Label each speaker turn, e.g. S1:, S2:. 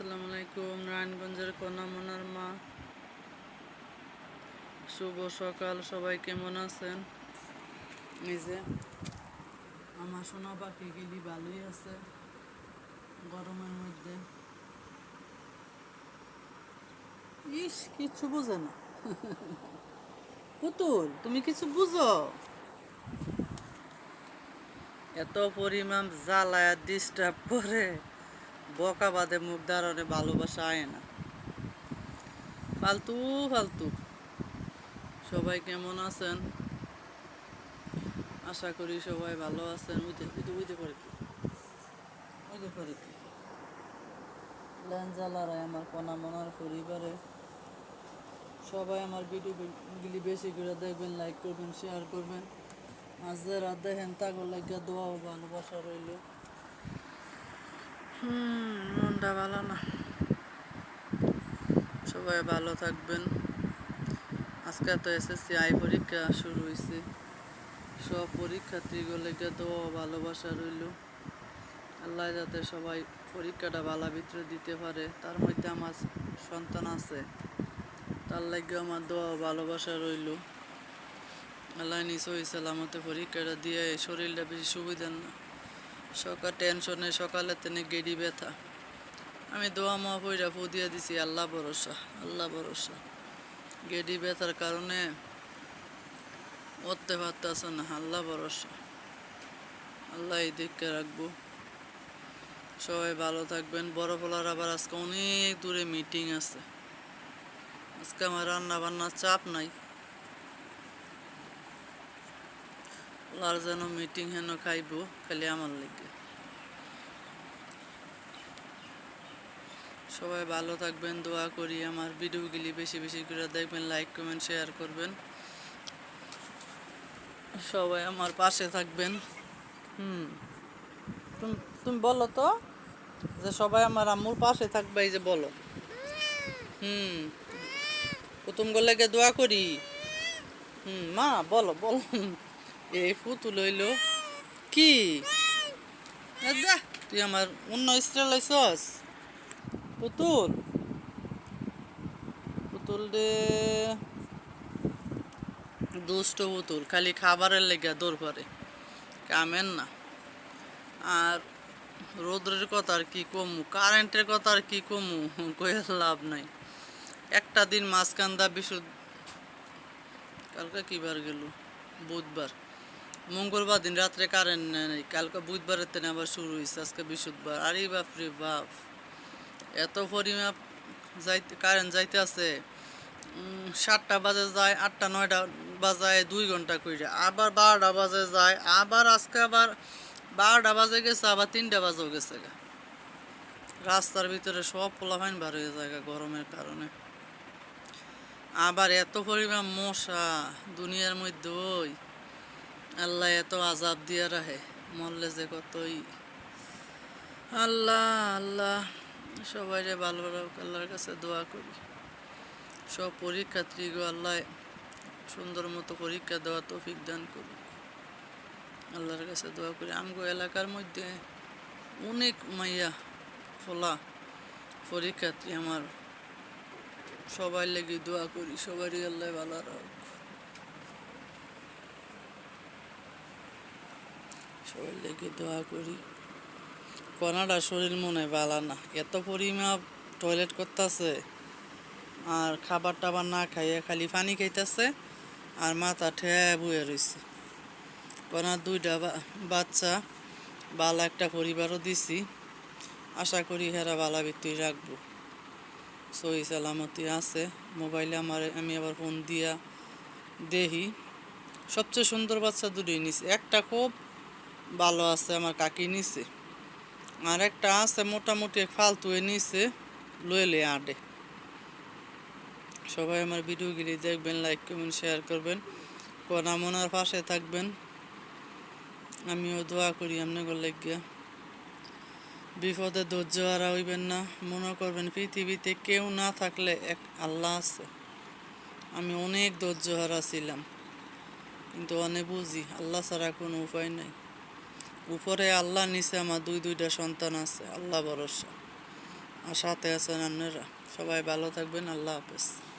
S1: আসসালামু আলাইকুম। নারায়ণগঞ্জের কন্যামনার মা, শুভ সকাল। সবাই কেমন আছেন? এই যে আমার সোনা পাখিগুলি ভালোই আছে গরমের মধ্যে। কিছু বুঝে না। পুতুল, তুমি কিছু বুঝো? এত পরিমাণ জ্বালায় ডিস্টার্ব করে, বকা বাদে মুখ দাঁড়ানে ভালোবাসা আয় না, ফালতু ফালতু। সবাই কেমন আছেন? আশা করি সবাই ভালো আছেন। উইতে করে কি ল্যাঞ্জালারায় আমার কণামনার পরিবারে সবাই আমার ভিডিওগুলি বেশি করে দেখবেন, লাইক করবেন, শেয়ার করবেন। আজকে রাত দেখেন তাগর লাগিয়া দোয়া ও ভালোবাসা রইল। মনটা ভালো না। সবাই ভালো থাকবেন। আজকে তো এসএসসি আই পরীক্ষা শুরু হয়েছে। সব পরীক্ষার্থীগুলোকে দোয়া ও ভালোবাসা রইল। আল্লাহ যাতে সবাই পরীক্ষাটা ভালো ভিতরে দিতে পারে। তার মধ্যে আমার সন্তান আছে, তার লাগে আমার দোয়া ও ভালোবাসা রইল। আল্লাহ নিশ্চয়ই সালামতে পরীক্ষাটা দিয়ে শরীরটা বেশি সুবিধা না। সকাল টেনশনে, সকালে তেনে গেড়ি ব্যথা। আমি দোয়া মা পইরা ফু দিয়ে দিছি, আল্লাহ ভরসা, আল্লাহ ভরসা। গেড়ি ব্যথার কারণে উঠতে পারতেছে না, আল্লাহ ভরসা। আল্লাহ এই দিককে রাখবো। সবাই ভালো থাকবেন। বড় ফলার আবার আজকে অনেক দূরে মিটিং আছে। আজকে আমার রান্না বান্নার চাপ নাই। ওলার যেন মিটিং হেন খাইব, খালি আমার লেগে। সবাই ভালো থাকবেন, দোয়া করি। আমার ভিডিওগুলি বেশি বেশি করে দেখবেন, লাইক কমেন্ট শেয়ার করবেন। সবাই আমার পাশে থাকবেন। তুমি বলো তো যে সবাই আমার আম্মুর পাশে থাকবে, এই যে বলো। কুতুম লেগে দোয়া করি। মা বলো বলো। এই পুতুল হইল কি? তুই আমার অন্য স্ত্রী লাইছস? পুতুল, পুতুল রে দুষ্ট পুতুল, খালি খাবারের লেগে দৌড় করে, কামেন না। আর রোদ্রের কথা আর কি কমু, কারেন্টের কথা আর কি কমু, কয়ে লাভ নাই। একটা দিন মাঝখান্দা বিশুদ্ধ, কালকে কি বার গেল? বুধবার। মঙ্গলবার দিন রাত্রে কারেন্ট নেই, কালকে বুধবারের দিন আবার শুরু হয়েছে, আজকে বৃহস্পতিবার। আরে বাপরে বাপ, এত পরিমাপ কারেন্ট যাইতে আছে। 7টা বাজে যায়, 8টা 9টা বাজায় 2 ঘন্টা করে, আবার 12টা বাজে যায়, আবার আজকে আবার 12টা বাজে গেছে, আবার 3টা বাজেও গেছে। রাস্তার ভিতরে সব পোলাপাইন বার হয়ে যায় গরমের কারণে। আবার এত পরিমাণ মশা দুনিয়ার মধ্যে, ওই আল্লাহ এত আজাব দিয়ে রাখে, মরলে যে কতই। আল্লাহ আল্লাহ সবাই ভালো রাখ, আল্লাহর কাছে দোয়া করি। সব পরীক্ষার্থীগো আল্লাহ সুন্দর মতো পরীক্ষা দেওয়া তৌফিক দান করুক, আল্লাহর কাছে দোয়া করি। আমগো এলাকার মধ্যে অনেক মাইয়া ফোলা পরীক্ষার্থী আমার, সবাই লেগে দোয়া করি, সবারই আল্লাহ ভালো রাখ, সবাই লেগে দোয়া করি। কনাডা শরীর মনে বালা না, এত পরিমাপ টয়লেট করতেছে, আর খাবার টাবার না খাইয়ে খালি পানি খাইতেছে, আর মাথা ঠেয়া বয়ে রয়েছে। কনার 2টা বাচ্চা, বালা একটা পরিবারও দিছি। আশা করি হেরা বালা ভিত্তি রাখবো, সহি সালামতি আছে। মোবাইলে আমি আবার ফোন দিয়া দেখি, সবচেয়ে সুন্দর বাচ্চা 2টোই নিছে। একটা খুব ভালো আছে, আমার কাকি নিছে। আর একটা আছে মোটামুটি ফালতু নিছে, লইলে আডে। সবাই আমার ভিডিওগুলি দেখবেন, লাইক কমেন্ট শেয়ার করবেন, কণামনার পাশে থাকবেন। আমিও দোয়া করি আপনাদের লাগিয়া। বিপদে ধৈর্য হারা হইবেন না। মনে করবেন পৃথিবীতে কেউ না থাকলে এক আল্লাহ আছে। আমি অনেক ধৈর্য হারা ছিলাম, কিন্তু অনেক বুঝি আল্লাহ ছাড়া কোনো উপায় নাই। উপরে আল্লাহ, নিচে আমার 2টা সন্তান আছে, আল্লাহ ভরসা। আর সাথে আছেন আপনারা। সবাই ভালো থাকবেন। আল্লাহ হাফেজ।